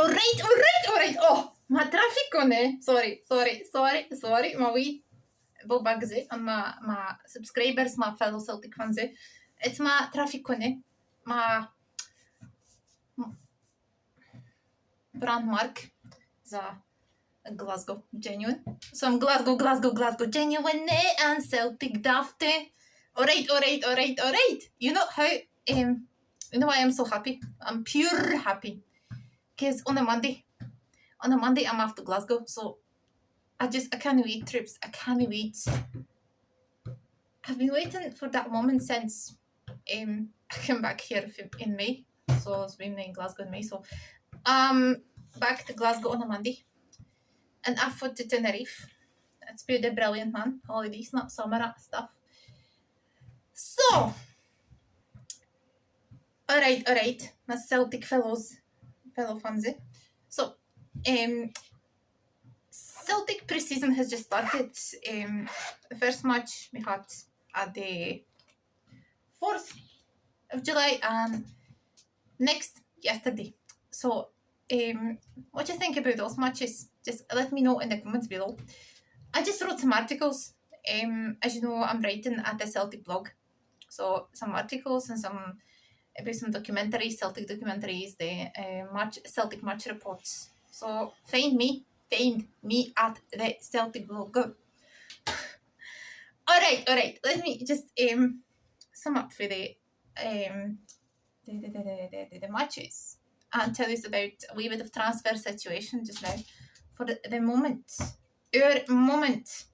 Alright. Oh, my traffic on there. Sorry. My wee bugs and my subscribers, my fellow Celtic fans. It's my traffic on there. My brand mark is a Glasgow genuine. So I'm Glasgow genuine and Celtic dafty. Alright. You know how you know why I'm so happy? I'm pure happy. Because on a Monday I'm off to Glasgow, so I can't wait, trips. I can't wait. I've been waiting for that moment since I came back here in May. So it's been in Glasgow in May. So back to Glasgow on a Monday. And off to Tenerife. It's been a brilliant, man. Holidays, not summer stuff. So alright. My Celtic fellow fans. So Celtic pre-season has just started. The first match we had at the 4th of July and next yesterday. So what do you think about those matches? Just let me know in the comments below. I just wrote some articles. As you know, I'm writing at the Celtic blog. So some articles and some documentaries, Celtic documentaries, the Celtic match reports. So find me at the Celtic blog. Alright. Let me just sum up for the matches and tell you about a wee bit of transfer situation just now for the moment. Your moment.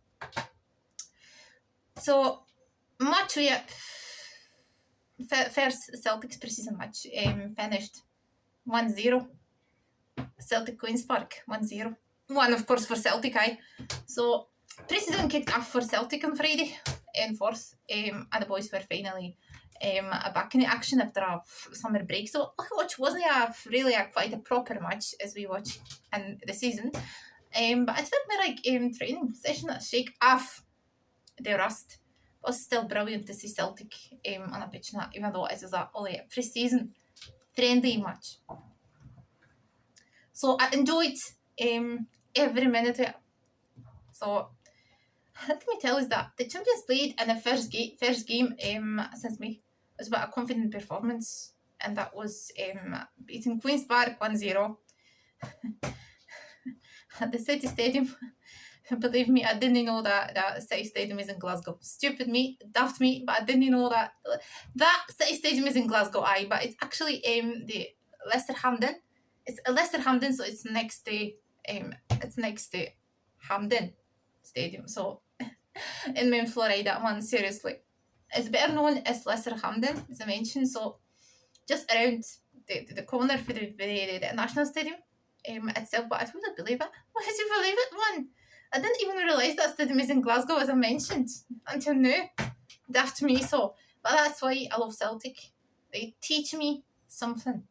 So match we first Celtics pre-season match finished 1-0. Celtic Queen's Park 1-0. One of course for Celtic, So pre-season kicked off for Celtic on Friday and 4th, and the boys were finally back in the action after a summer break. So which wasn't quite a proper match as we watch in the season. But it felt more like training session that shake off the rust. It was still brilliant to see Celtic on a pitch now, even though it was only a pre-season friendly match. So I enjoyed every minute of it. So let me tell you that the Champions played in the first game since May. It was about a confident performance, and that was beating Queen's Park 1-0 at the City Stadium. Believe me, I didn't know that City Stadium is in Glasgow. Stupid me, daft me, but I didn't know that City Stadium is in Glasgow. But it's actually the Leicester Hampden. It's Leicester Hampden, so it's next to Hampden Stadium. So in Mount Florida, man, seriously, it's better known as Leicester Hampden, as I mentioned. So just around the corner for the National Stadium itself. But I wouldn't believe it. Why did you believe it, man? I didn't even realise that stadium is in Glasgow, as I mentioned, until now. Daft me, so. But that's why I love Celtic. They teach me something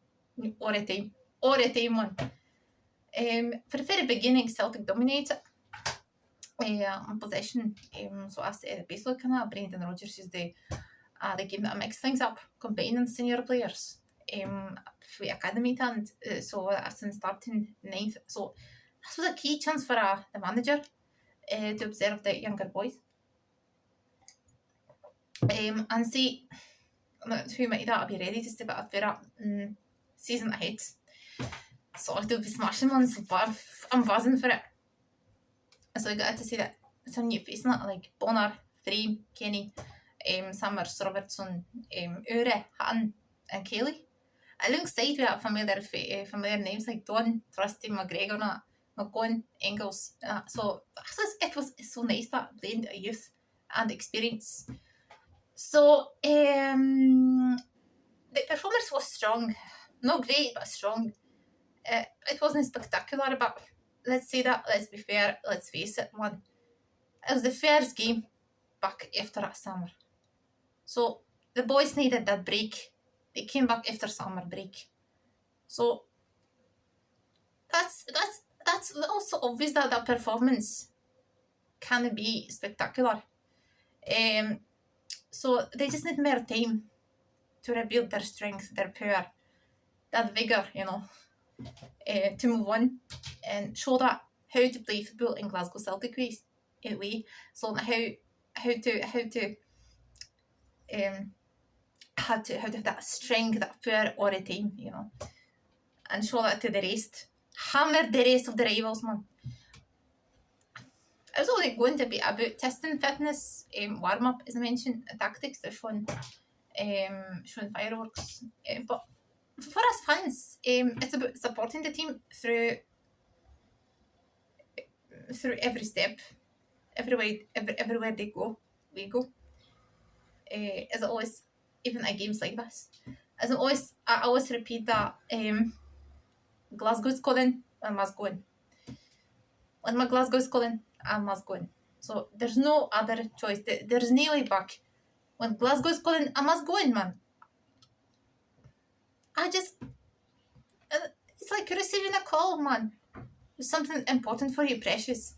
all the time, man. For the very beginning, Celtic dominated on possession. So after the baseline canal, Brendan Rodgers is the game that mixed things up, combining senior players for the academy and so since starting 9th. So this was a key chance for the manager to observe the younger boys and see who might that be ready to step up for that season ahead. So it'll be smashing ones, but I'm buzzing for it. So I got to see that some new faces like Bonner, Frame, Kenny, Summers, Robertson, Ure, Hatton, and Kelly. Alongside with familiar names like Don, Trusty, McGregor, McGowan, Engels. So it was so nice, that blend of youth and experience. So the performance was strong. Not great, but strong. It wasn't spectacular, but let's say that, let's be fair, let's face it, man. It was the first game back after that summer. So the boys needed that break. They came back after summer break. So that's also obvious that that performance can be spectacular. So they just need more time to rebuild their strength, their power, that vigor, to move on and show that how to play football in Glasgow Celtic way. So how to have that strength, that power all the time, and show that to the rest. Hammer the rest of the rivals, man. It's only going to be about testing fitness, warm up, as I mentioned, tactics. They're showing fireworks, but for us fans, it's about supporting the team through every step, everywhere they go, we go. As always, even at games like this, I always repeat that Glasgow's calling, I must go in. When my Glasgow's calling, I must go in. So there's no other choice. There's no way back. When Glasgow's calling, I must go in, man. It's like receiving a call, man. It's something important for you, precious.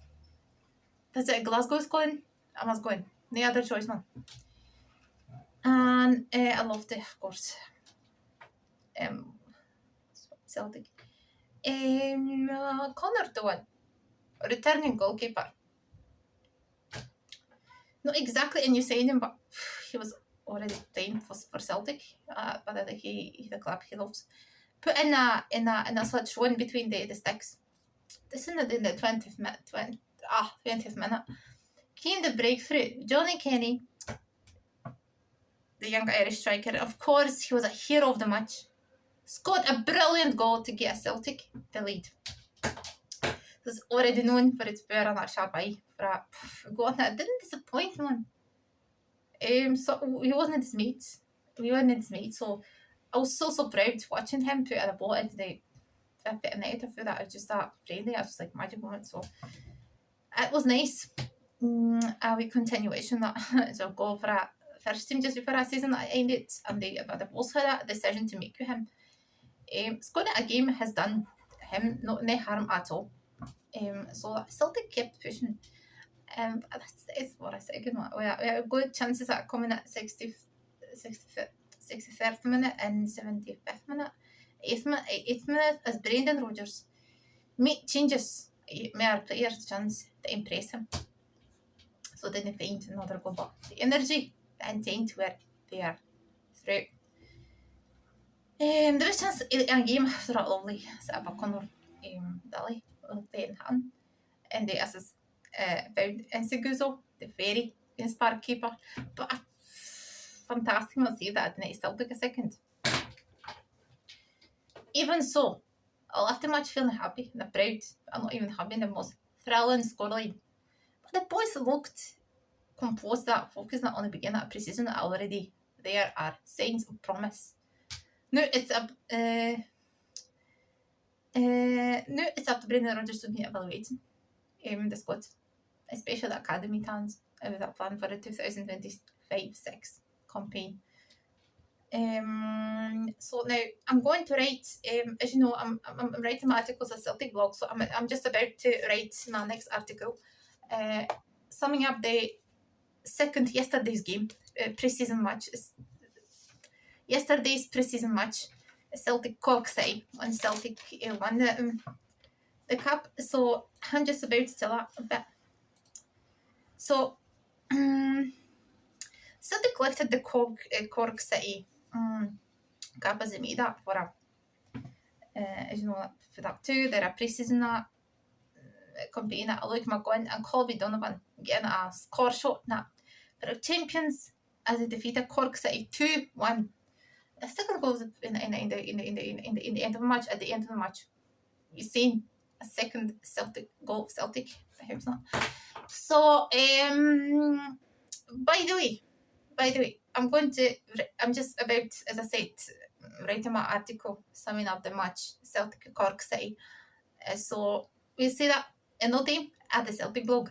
That's it. Glasgow's calling, I must go in. No other choice, man. And I loved it, of course. Celtic. Connor Doan, returning goalkeeper. Not exactly a new signing, but he was already playing for Celtic. But I think he's the club he loves. Put in a such one between the sticks. This is in the 20th minute. Came the breakthrough. Johnny Kenny, the young Irish striker, of course, he was a hero of the match. Scored a brilliant goal to get a Celtic the lead. It's already known for its power and that sharp eye. For a goal that didn't disappoint, man. So he wasn't dismayed. We weren't dismayed. So I was so proud watching him put a ball into the 50th minute. I feel that it was just that friendly. It was just like magic moment. So it was nice. A wee continuation that so go for a first team just before a season that ended, and they also had a decision to make with him. Scoring a game has done him no harm at all. So Celtic kept pushing. That's what I said. We have good chances at coming at 63rd minute and 75th minute. 8th minute as Brendan Rodgers made changes. Made our players chance to impress him. So didn't find another goal, but the energy, the intent were there through. There was a chance in a game after a lovely set up a Connor Daly playing hand, and the assist found Inseguzo, the very inspired keeper, but a fantastic save that didn't still took a second. Even so, I left the match feeling happy and proud. I'm not even happy in the most thrilling scoreline. But the boys looked composed, that focused on the beginning of pre-season already. There are signs of promise. Now it's up to Brendan Rodgers to be evaluating the squad, especially the academy talents with a plan for the 2025-6 campaign. So now I'm going to write, as you know, I'm writing my articles at Celtic blog, so I'm just about to write my next article, summing up the yesterday's game, pre-season match. Yesterday's pre-season match, Celtic Cork City, when Celtic won the cup. So I'm just about to tell that a bit. So Celtic lifted the Cork City cup as they made up for a, as you know, for that too. They're a pre-season campaign that Luke McGowan and Colby Donovan getting a score shot that for the champions as they defeated Cork City 2-1. The second goal was in the end of the match. At the end of the match, we've seen a second Celtic goal of Celtic. I hope not. So, by the way, I'm just about, as I said, writing my article summing up the match Celtic Cork City. So we'll see that in no time at the Celtic blog.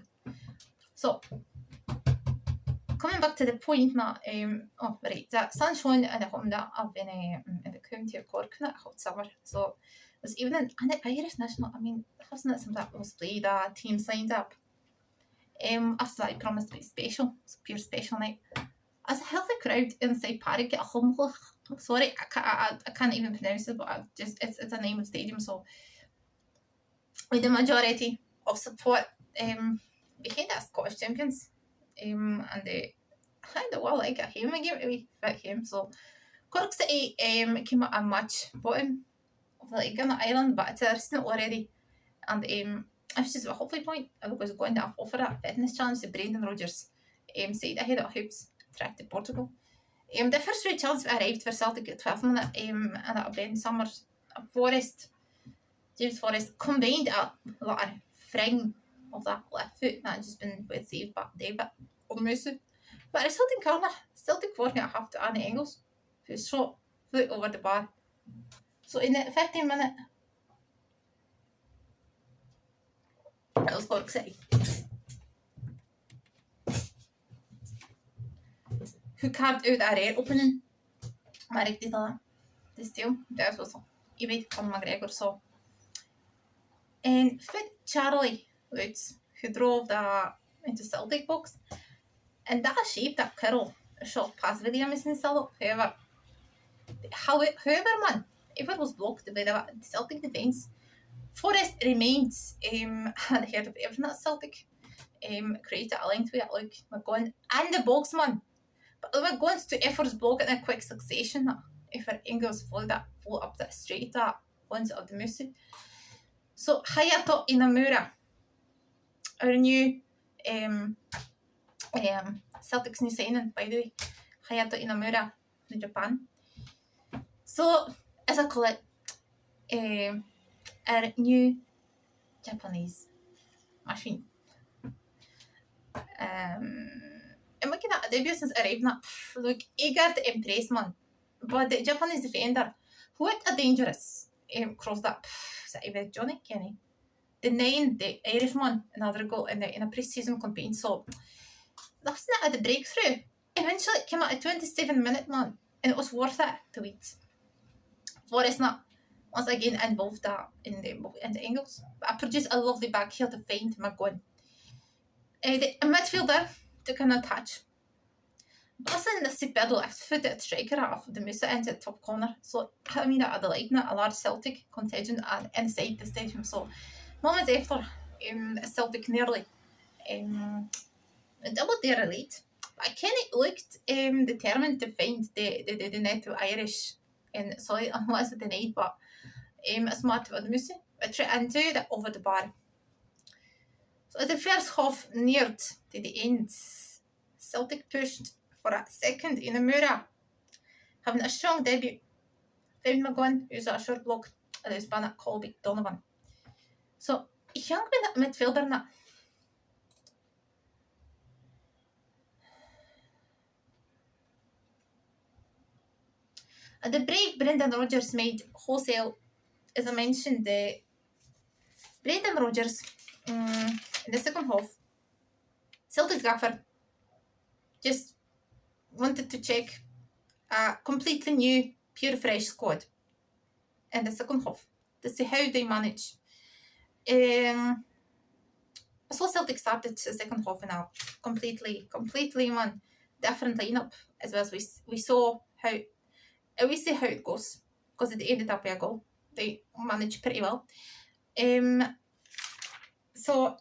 So coming back to the point now, the sunshine and the home that I've been in the county of Cork in a hot summer. So it was evening and the Irish national, wasn't it something that was played, team signed up. After that, I promised to be special. It's a pure special night. As a healthy crowd inside Park get a humble Sorry, I can't even pronounce it, but it's a name of stadium. So with the majority of support behind the Scottish champions, and the well, like a him again, we fit him. So Cork City came at a much bottom of the league in Ireland, but it's arrested already, and it's just a hopefully point. I was going to offer a fitness challenge to Brendan Rodgers side ahead of Hoops track to Portugal. The first three challenges arrived for Celtic at 12 minutes, and that'll Ben Summers, James Forrest combined a lot of fring of that left foot that had just been saved by David Olmusu. But a Celtic corner, Celtic working at half to Annie Engels, who shot foot over the bar. So in the 15 minute, it was Cork City, who carved out that air opening. Marek did that. The steal, that was eBay Conor McGregor. So, and fit Charlie Woods, who drove that into Celtic box, and that shape that Carroll shot past Williams in Celtic. However, man, if it was blocked by the Celtic defence, Forrest remains at the head of everything at Celtic. Created a length with it, like McGowan and the box man. But McGowan's two efforts block in a quick succession. If Engels followed that float up that straight that ones of the Musu. So Hayato Inamura, our new Celtic's new signing, by the way, Hayato Inamura from Japan. So as I call it, our new Japanese machine. I'm looking at a debut since arriving at look eager to impress, man. But the Japanese defender, what a dangerous cross that with Johnny Kenny. Denying the Irishman another goal in a pre-season campaign. So that's not the breakthrough. Eventually it came at a 27-minute man, and it was worth it to wait. Forrest not once again involved that in the angles. But I produced a lovely back heel to find McGowan. The midfielder took a touch. Busing the superb left-footed striker off the Musa into the top corner. So I mean at the line, a large Celtic contingent and inside the stadium. So moments after Celtic nearly doubled their lead. But Kenny looked determined to find the native Irish and solid unless it denied, but a smart with the Musa. And do that over the bar. So as the first half neared to the end, Celtic pushed for a second in a Mura, having a strong debut. Found McGowan, who's a short block, and there's Bannock, Colby, Donovan. So, young midfielder now. At the break, Brendan Rodgers made wholesale, as I mentioned, Brendan Rodgers in the second half. Celtic gaffer just wanted to check a completely new, pure fresh squad in the second half to see how they manage. So Celtic started the second half in a completely different lineup, as well as we saw how it goes, because it ended up with a goal. They managed pretty well. So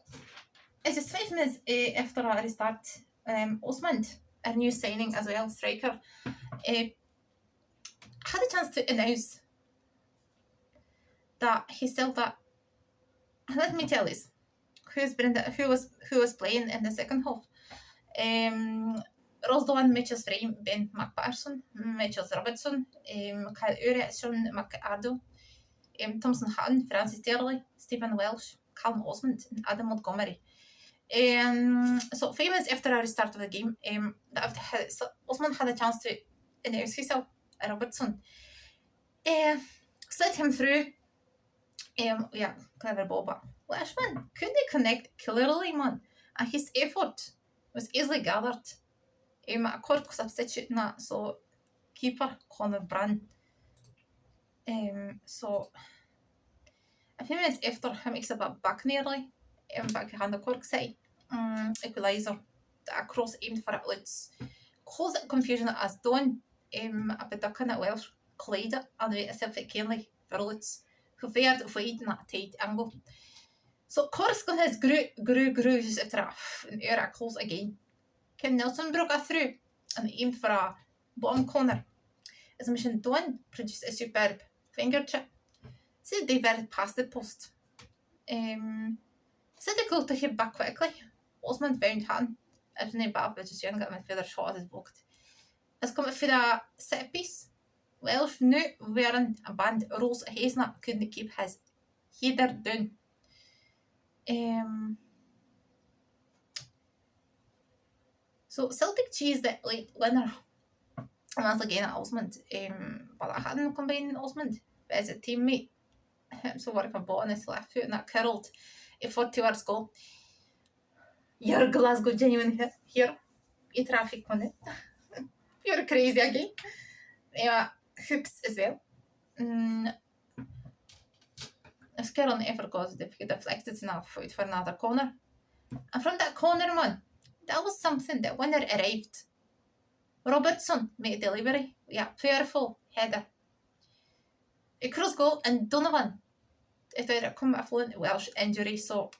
it's just 5 minutes after a restart, Osmond, a new signing as well, striker, had a chance to announce that he said that. Let me tell you, who was playing in the second half. Rosdowan, Mitchell's Frame, Ben McPherson, Mitchell's Robertson, Kyle Ure, McAddo, Thompson Hatton, Francis Turley, Stephen Welsh, Callum Osmond, and Adam Montgomery. So 5 minutes after the restart of the game, Osmond had a chance to announce himself, Robertson. Slid him through. Clever ball, but Lashman couldn't connect clearly, man. And his effort was easily gathered. A Cork substitute in that, so keeper Conor Brand. So a few minutes after he makes a bit back nearly, backhand the Cork side, equaliser. A cross aimed for it, let's cause it confusion as done. a bedakan at Welsh Clyde and we a Celtic Kenley Verlitz who fared of wade in that tight angle. So Coruscant has grew just a traf and era close again. Ken Nelson broke a through and aimed for a bottom corner. As Mission Dawn produced a superb finger chip. Said they veered past the post. Said the goal to hit back quickly. Osman found Hatton. Isn't bad, but just young got a midfielder shot at his blocked. As come for a set piece. Welsh knew wearing a band Rolls Hazelnut couldn't keep his header down. So Celtic cheese the late winner. And once again at Osmond. But I hadn't combined Osmond as a teammate. So working on ball on his left foot and that curled a 40-yard goal. You're Glasgow genuine here. You traffic on it. You're crazy again. Hoops as well. If Carol ever goes, they deflected enough for another corner. And from that corner, man, that was something that when it arrived, Robertson made a delivery. Yeah, powerful header. A cross goal and Donovan. It had come a fluent Welsh injury, so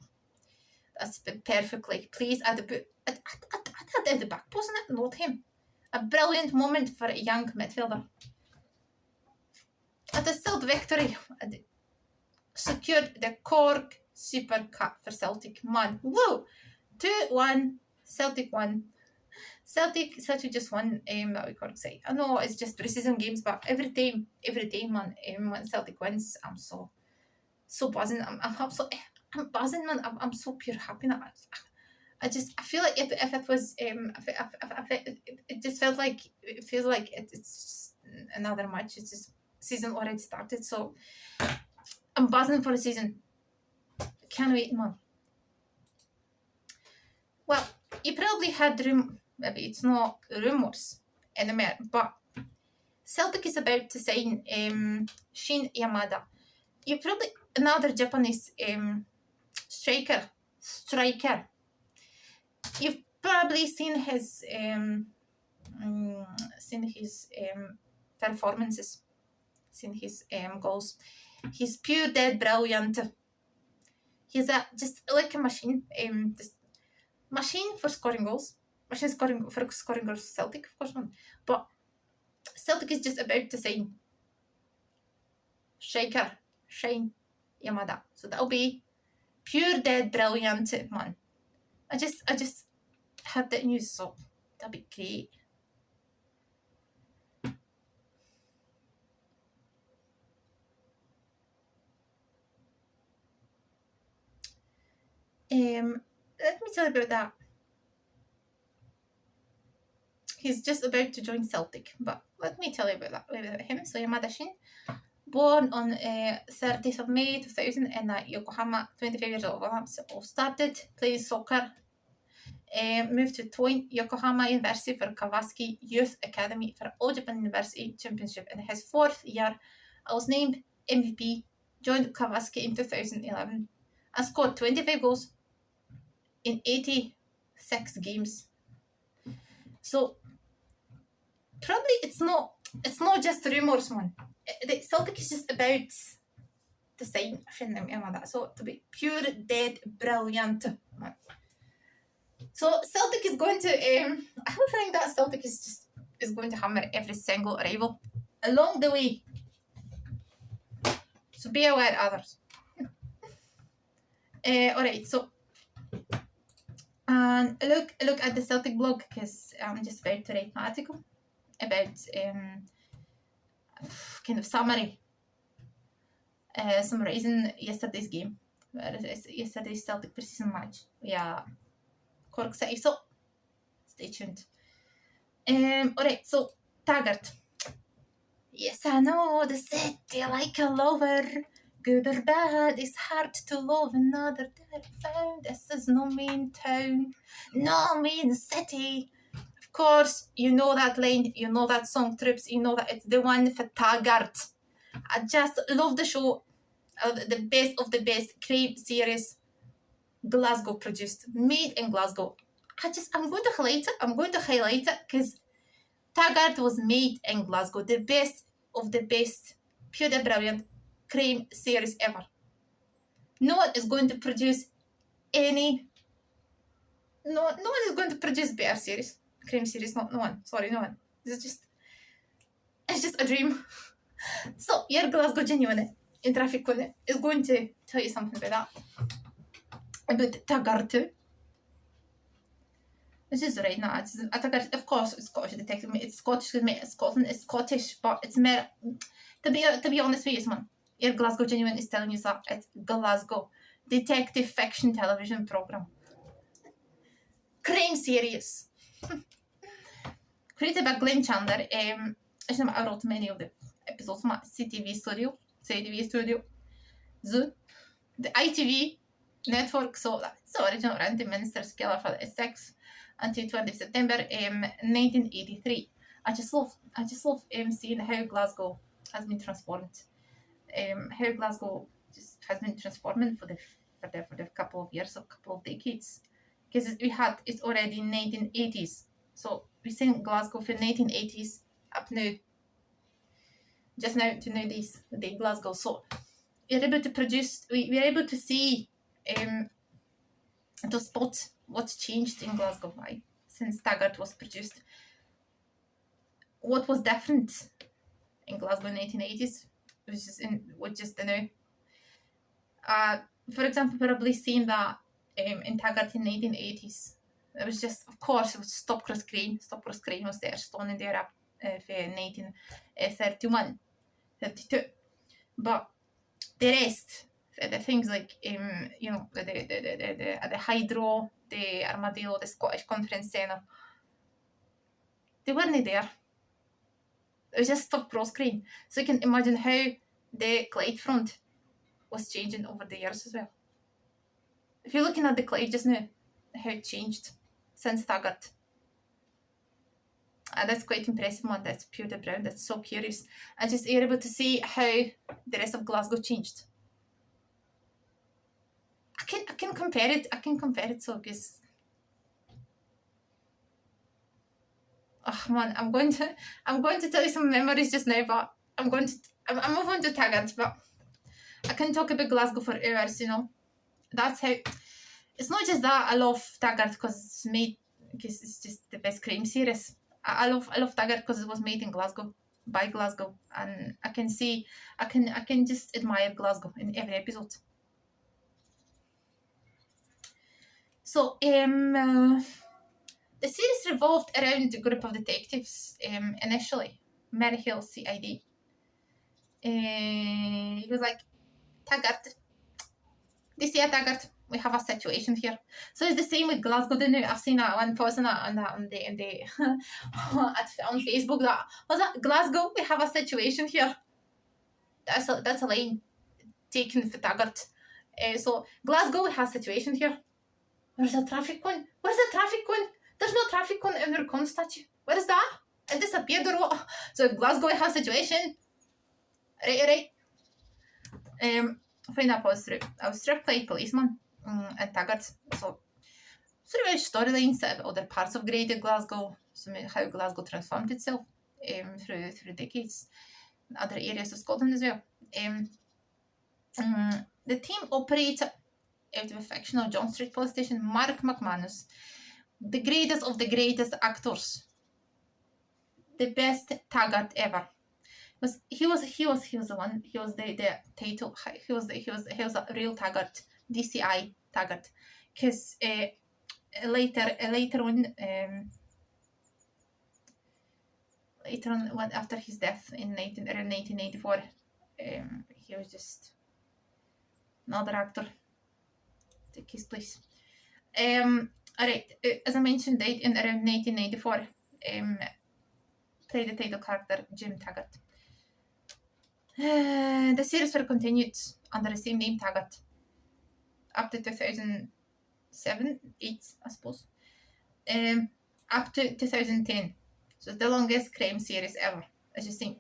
that's been perfectly pleased at the back, wasn't it? Not him. A brilliant moment for a young midfielder. At a still victory, secured the Cork Super Cup for Celtic. Man, whoa! 2-1, Celtic won. Celtic just won that we Cork say. I know it's just pre-season games, but every time, man, when Celtic wins, I'm so buzzing. I'm buzzing, man. I'm so pure happy. I feel like if it was it just feels like it's just another match. It's just season already started, so I'm buzzing for the season. Can't wait, man. Well, you probably had maybe it's not rumors anymore, but Celtic is about to sign Shin Yamada. You probably another Japanese striker. You've probably seen his performances, seen his goals. He's pure dead brilliant. He's just like a machine. Machine for scoring goals. Machine for scoring goals. Celtic, of course, man. But Celtic is just about to sign striker Shane Yamada. So that'll be pure dead brilliant, man. I just heard that news, so that'll be great. Let me tell you about that. He's just about to join Celtic, but let me tell you about him. So Yamada Shin, born on 30th of May 2000 in Yokohama, 25 years old. So started playing soccer. Moved to Toin Yokohama University for Kawasaki Youth Academy for All Japan University Championship. In his 4th year, I was named MVP. Joined Kawasaki in 2011 and scored 25 goals in 86 games. So probably it's not just rumors, man. The Celtic is just about to sign Shin Yamada. So to be pure dead brilliant, man. So Celtic is going to I have a feeling that Celtic is going to hammer every single rival along the way. So be aware, others. Alright, so and look at the Celtic blog, because I'm just about to write an article about kind of summary, summarizing yesterday's game, yesterday's Celtic pre-season match. Yeah, Cork City. So stay tuned. Alright, so Taggart. Yes, I know the city like a lover. Good or bad, it's hard to love another terrified. This is no mean town, no mean city. Of course, you know that line, you know that song, Troops, you know that it's the one for Taggart. I just love the show, the best of the best, crime series, Glasgow produced, made in Glasgow. I'm going to highlight it because Taggart was made in Glasgow, the best of the best, pure brilliant crime series ever. No one is going to produce any. No one is going to produce better series, crime series. No one. Sorry, no one. It's just a dream. So your Glasgow Genuine in Traffic One is going to tell you something about that. About Taggart. This is right now. It's Taggart, of course, it's Scottish detective. It's Scottish, it's Scotland. It's Scottish, but it's more. To be honest with you, man, your Glasgow Genuine is telling you that it's Glasgow detective fiction television program. Crime series. Created by Glenn Chandler. I wrote many of the episodes from CTV Studio, Zoo, the ITV network. So that's the original Randy Minister's Killer for the 6th until 20th September 1983. I just love seeing how Glasgow has been transformed. How Glasgow just has been transforming for the couple of years, or couple of decades. Because it's already 1980s. So we're seeing Glasgow from 1980s up now. Just now to nowadays, the Glasgow. So we're able to produce, we're able to see to spot what's changed in Glasgow, right? Since Taggart was produced. What was different in Glasgow in the 1980s was just for example, probably seeing that in Taggart in the 1980s, it was just, of course, it was Stop Cross Crane was there, standing there up for 1931, 32. But the rest, the things like, the Hydro, the Armadillo, the Scottish Conference Centre, they weren't there. It was just Stop Cross Crane. So you can imagine how the Clyde front was changing over the years as well. If you're looking at the Clyde just now, how it changed since Taggart. That's quite impressive, man. That's pure the brown. That's so curious. And just you're able to see how the rest of Glasgow changed. I can compare it. So because, oh man, I'm going to tell you some memories just now, but I'm moving to Taggart, but I can talk about Glasgow for hours. That's how. It's not just that I love Taggart because it's just the best crime series. I love Taggart because it was made in Glasgow, by Glasgow, and I can just admire Glasgow in every episode. So the series revolved around a group of detectives. Initially, Maryhill CID. He was like, Taggart. They say Taggart. We have a situation here. So it's the same with Glasgow, didn't I've seen that one post on the on Facebook that was that Glasgow. We have a situation here. That's a line taken for Taggart. So Glasgow, we have a situation here. Where's the traffic cone? There's no traffic cone in the cone statue. Where is that? It disappeared or what? So Glasgow, we have a situation. Right. Find that post through. I was struck by a policeman at Taggart. So through a storylines about other parts of Greater Glasgow, so how Glasgow transformed itself through decades, and other areas of Scotland as well. The team operates out of a fictional John Street police station. Mark McManus, the greatest of the greatest actors, the best Taggart ever. He was the one. He was the title. He was a real Taggart, DCI Taggart, because later on, after his death in 1984, he was just another actor take his place. Alright, as I mentioned, died in around 1994. Played the title character Jim Taggart. The series were continued under the same name, Taggart, up to 2007, 8, I suppose, up to 2010. So it's the longest crime series ever, as you see.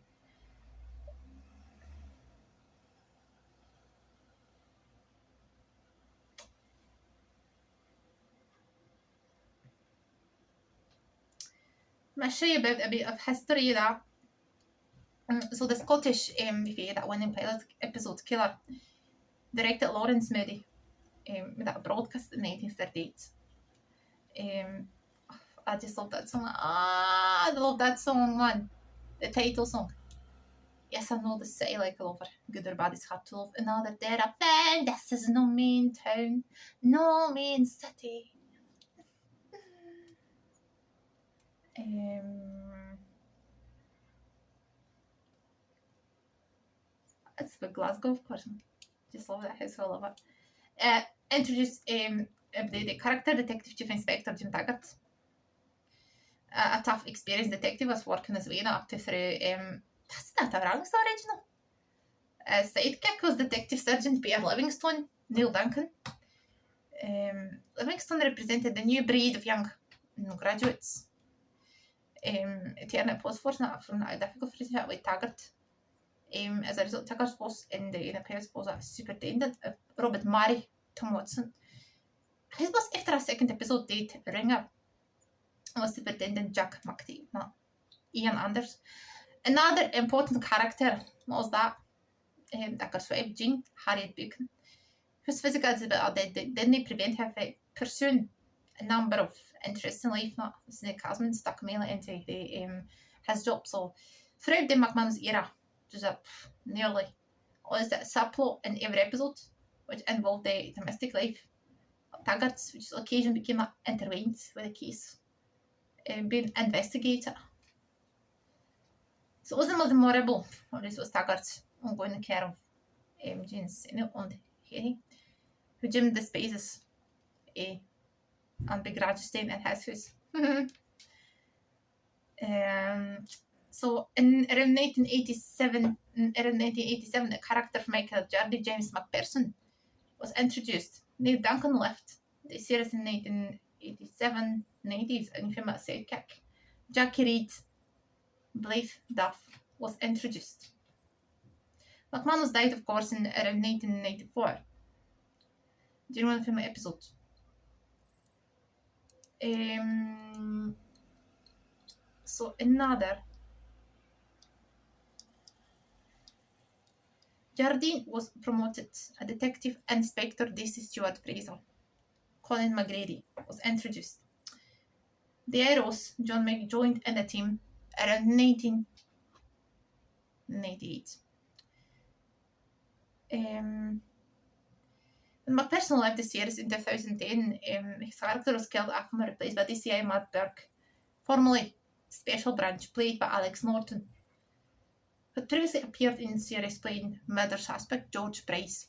I'll show you a bit of history of that. So the Scottish movie, that winning pilot episode Killer, directed Lawrence Moody, that broadcast in 1938. I just love that song. I love that song, man. The title song. Yes, I know the city like a lover. Good or bad, it's hard to love. Another day I found this is no mean town, no mean city. It's the Glasgow, of course. Just love that house, I love it. Introduce the character Detective Chief Inspector Jim Taggart. A tough, experienced detective was working his way up to through. That's not a wrong original. Sidekick was Detective Sergeant Peter Livingstone, Neil Duncan. Livingstone represented the new breed of young graduates. Eternal post force from a difficult friendship with Taggart. As a result, Taggart's boss in the appearance was a superintendent, Robert Murray, Tom Watson. His boss after a second episode date Ringer was Superintendent Jack McTee, not Ian Anders. Another important character was that Taggart's wife, Jean Harriet Buchan, whose physical disability didn't prevent her from pursuing a number of interests in life, not Snake Casman stuck mainly into his job. So throughout the McManus era, there's nearly always a subplot in every episode, which involved the domestic life of Taggart's, which occasionally became intertwined with a case being investigated. So it wasn't most memorable, or this was Taggart's ongoing care of Jane's Senate and Harry, who Jim despises and begrudges staying in his house. So around 1987, the character of Michael Jardy, James McPherson, was introduced. Neil Duncan left the series in 1987, 90s, and famous sidekick. Jackie Reed, Blythe Duff, was introduced. McManus died, of course, in around 1994. Do you know from the episode? So another. Jardine was promoted a detective inspector DC Stuart Fraser. Colin McGrady was introduced. The Arrows, John May joined in the team around 1998. When McPherson left the series in 2010, his character was killed after replaced by DCI Matt Burke, formerly Special Branch, played by Alex Norton, who previously appeared in the series playing murder suspect George Price.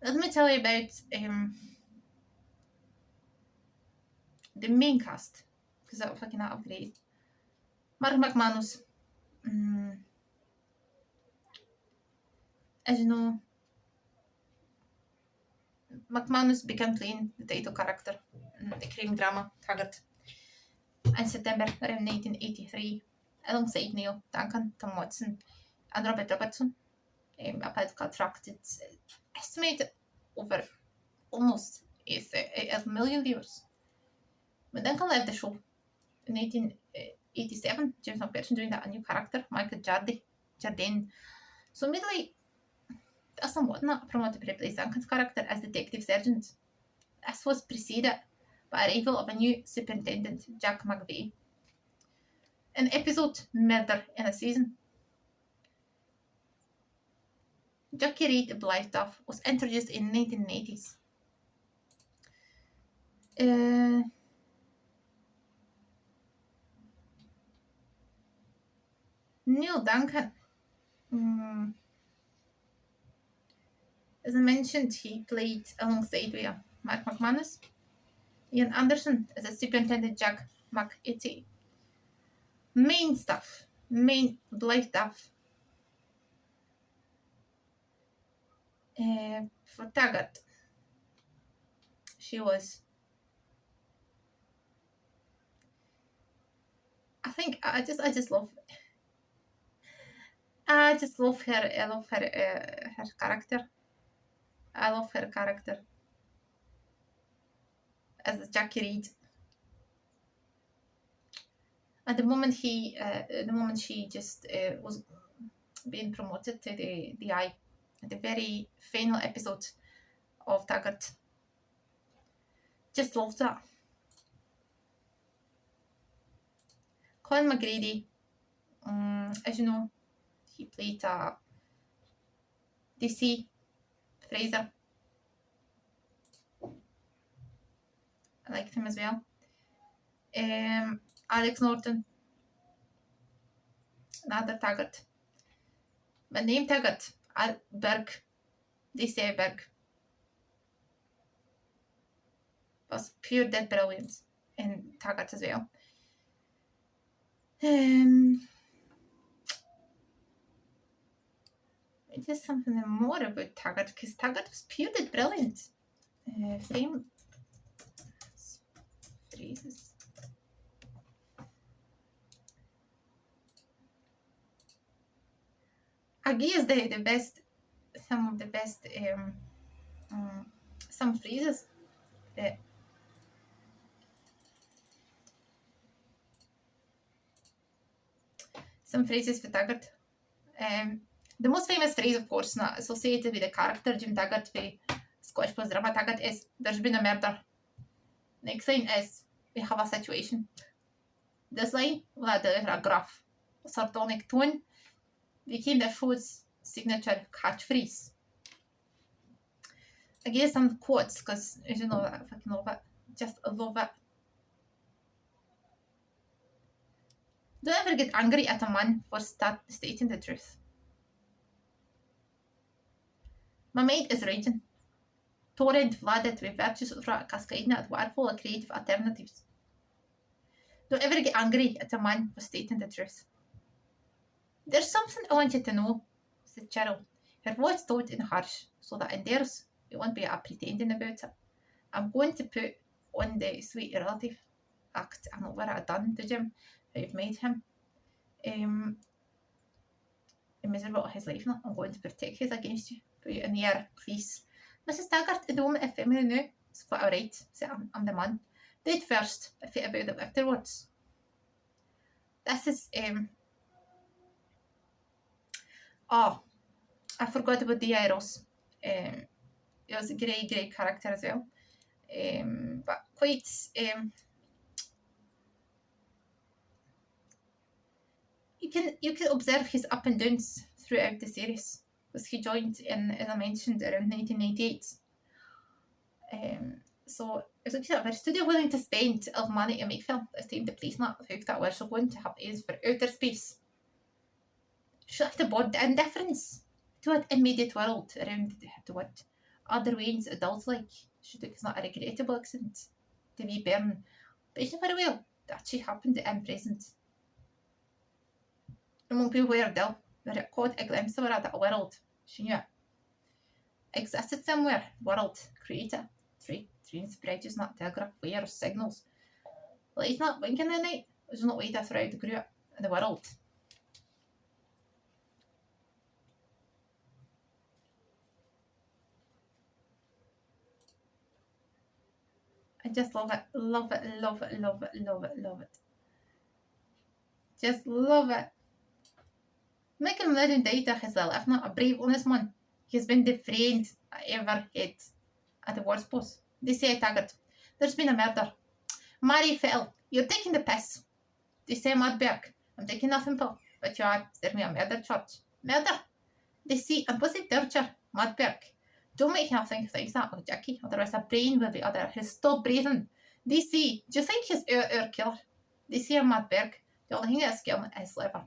Let me tell you about the main cast, because that was like an upgrade. Mark McManus, as you know, McManus began playing the title character in the crime drama Taggart in September around 1983, alongside Neil Duncan, Tom Watson, and Robert Robertson. A pilot contracted estimated over almost 8 million viewers. When Duncan left the show in 1987, James McPherson joined a new character, Michael Jardine. So immediately, Dustin Watson promoted to replace Duncan's character as Detective Sergeant. This was preceded by arrival of a new superintendent, Jack McVeigh. An episode, Murder in a Season. Jackie Reed Blythe Duff was introduced in the 1980s. Neil Duncan. As I mentioned, he played alongside with Mark McManus. Ian Anderson as a superintendent Jack McEtee. Main Blythe Duff. For Taggart, she was. I think I just love. I just love her. I love her. Her character. I love her character. as Jackie Reed. And the moment she just was being promoted to the eye, at the very final episode of Taggart, just loved that. Colin McGrady, as you know, he played DC Fraser. I liked him as well. Alex Norton, another Taggart. My name Taggart, Berg, DC Berg, was pure dead brilliance in Taggart as well. Just something more about Taggart, because Taggart was pure dead brilliant. Same phrases. I guess the best, some of the best, some phrases that for Taggart. The most famous phrase, of course, not associated with the character Jim Taggart, the Scottish post drama Taggart, is "There's been a murder." Next line is "We have a situation." This line, will deliver a gruff, sardonic tone, became the show's signature catchphrase. I guess some quotes, because as you know, I fucking love it. Just love it. Don't ever get angry at a man for stating the truth. My mind is raging. Torrent flooded with virtues cascading at wire full of creative alternatives. Don't ever get angry at a man for stating the truth. There's something I want you to know, said Cheryl, her voice loud and harsh, so that in theirs it won't be a pretending about it. I'm going to put on the sweet relative act and what I've done to Jim, how you've made him miserable of his life now. I'm going to protect his against you. Put you in the air, please. Mrs. Taggart, in the moment if family knew, it's quite alright. Say, I'm the man. Dead first, I feel about it afterwards. This is I forgot about D.I. Ross. It was a great character as well. But quite you can observe his up and downs throughout the series, because he joined in, as I mentioned, around 1998. So it's like a studio willing to spend of money to make film. This time the police not hooked that we're so going to have aims for outer space. Should have to board the indifference to an immediate world around to what other ways adults like. Should it's not a regrettable accident to be burned. Patient very well that actually happened in present. Among people were dull, but it caught a glimpse of her at that world. She knew it existed somewhere. World created. Trains, bridges, not telegraph, wires, signals. Lights not blinking at night. There's not way to throughout the group in the world. I just love it. Love it, love it, love it, love it, love it. Just love it. Michael Legend died of his life, not a brave, honest man. He's been the friend I ever had at the worst post. They say Taggart, there's been a murder. Mary Fettle, you're taking the piss. They say Madberg, I'm taking nothing, Paul, but you are stirring me a murder charge. Murder? They see, and was it torture? Madberg. Don't make him think things that, oh Jackie, otherwise a brain will be other. He'll stop breathing. They see, do you think he's our killer? They see a Madberg. The only thing that's killing is liver.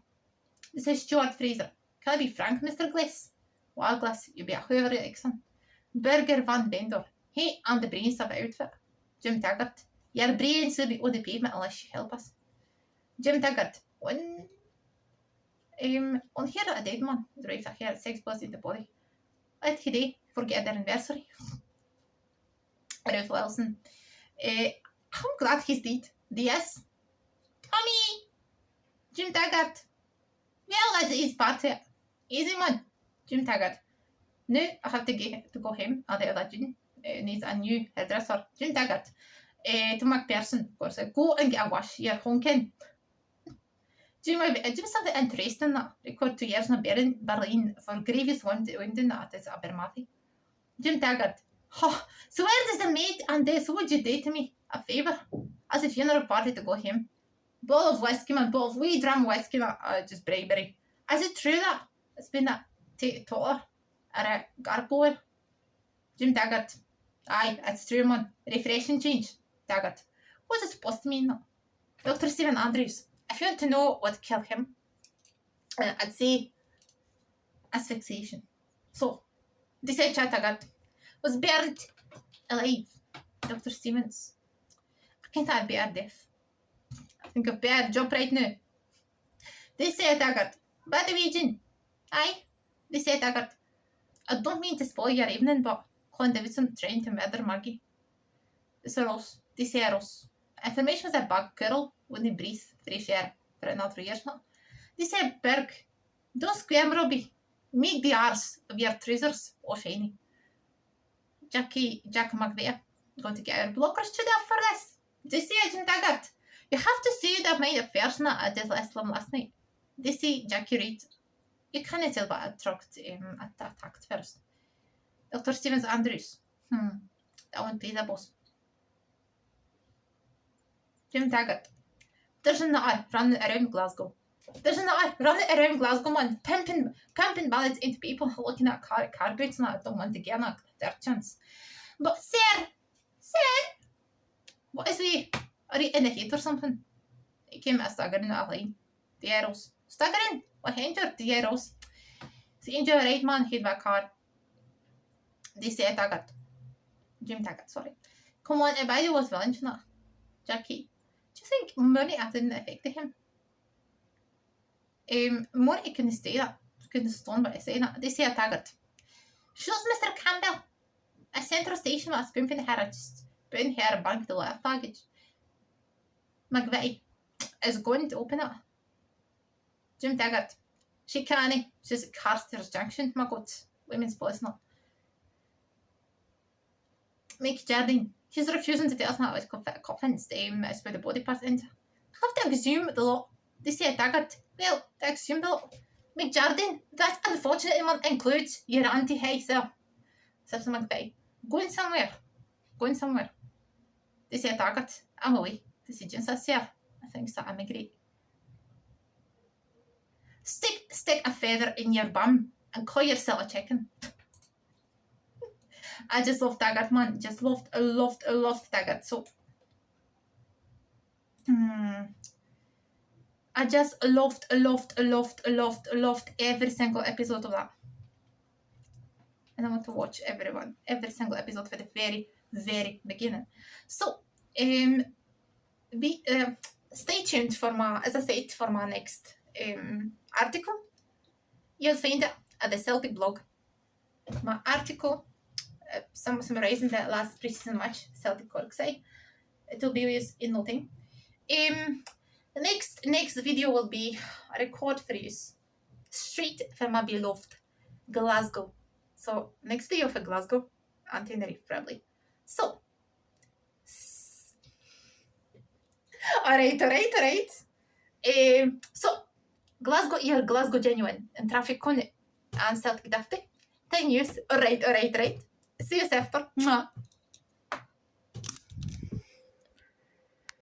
This is Stuart Fraser. Can I be frank, Mr. Glass? Well, Glass, you be a whoever you like, son. Burger Van Bendor. Hey, I'm the brains of the outfit. Jim Taggart. Your brains will be on the pavement unless you help us. Jim Taggart. On here a dead man. Drives a hair, 6 bullets in the body. Like today, forget their anniversary. Ralph Wilson. I'm glad he's dead. DS. Tommy! Jim Taggart. Well, that's his part of it. Easy man. Jim Taggart. Now I have to go home. The other Jim needs a new hairdresser. Jim Taggart. to McPherson, of course. Go and get a wash. You're honking. Do something interesting that record 2 years in Berlin for grievous wounding that is Abermathy. Jim Taggart. Oh, so where does the maid and this? So would you do to me? A favour? As a funeral party to go home. Bottle of whiskey, man, bottle of wee dram whiskey, just bribery. Is it true that it's been that totter or a gargoyle? Jim Taggart. Aye, it's true, man. Refreshing change. Taggart. What's it supposed to mean, though? Dr. Stephen Andrews. If you want to know what killed him, I'd say asphyxiation. So, they said Taggart was burnt alive. Dr. Stevens. I can't have a better death. I think of better job right now. They say Taggart. By the way, Jean. Aye. They say Taggart. I don't mean to spoil your evening, but Colin Davidson trying to murder Maggie. They say Ross. Information was a bug girl wouldn't breathe fresh air for another year now. They say Berg. Don't squirm, Robbie. Make the arse of your trousers all shiny. Jack McVeigh going to get our blockers stood up for this. They say Agent Taggart. You have to say that made a person at this last night. They say Jackie Reid. You can't tell what attacked first. Dr. Stevens Andrews. That won't be the boss. Jim Taggart. There's another running around Glasgow. Man. Pumping ballots into people looking at car boots and I don't want to get their chance. But sir, what is we? Are you in the heat or something? He came staggering at a line. The arrows. Staggering? What injured? The arrows. The injured right man hit by a car. They say Taggart. Jim Taggart, sorry. Come on, everybody was willing to that. Jackie. Do you think money didn't affect him? Money couldn't stay that. Couldn't stand what I say that. They say Taggart. Shows Mr. Campbell. A central station was pumping her just putting her bank to left baggage. McVeigh is going to open it. Jim Taggart. She can't. She's at Carstairs Junction. My God. Women's boys not. Mick Jardine. She's refusing to tell us how it's convinced as where the body parts into. I have to exhume the lot. They say Taggart. Well, to exhume the lot. Mick Jardine. That unfortunately includes your anti-high self. Simpson McVeigh. Going somewhere. They say Taggart. I'm away. They say Jim says, yeah. I think so. I'm great. Stick a feather in your bum and call yourself a chicken. I just love Taggart, man. Just loved Taggart. So, I just loved every single episode of that. And I want to watch every single episode for the very, very beginning. So, stay tuned for my next article. You'll find it at the Celtic blog. My article, summarising the last pre-season match, Celtic Corkside. It will be used in no time. The next video will be a record for you straight from my beloved Glasgow. So next video for Glasgow and Tenerife probably. So alright. So Glasgow, you're Glasgow genuine and traffic con it and Celtic dafty. 10 years. Alright. See you after. Mwah.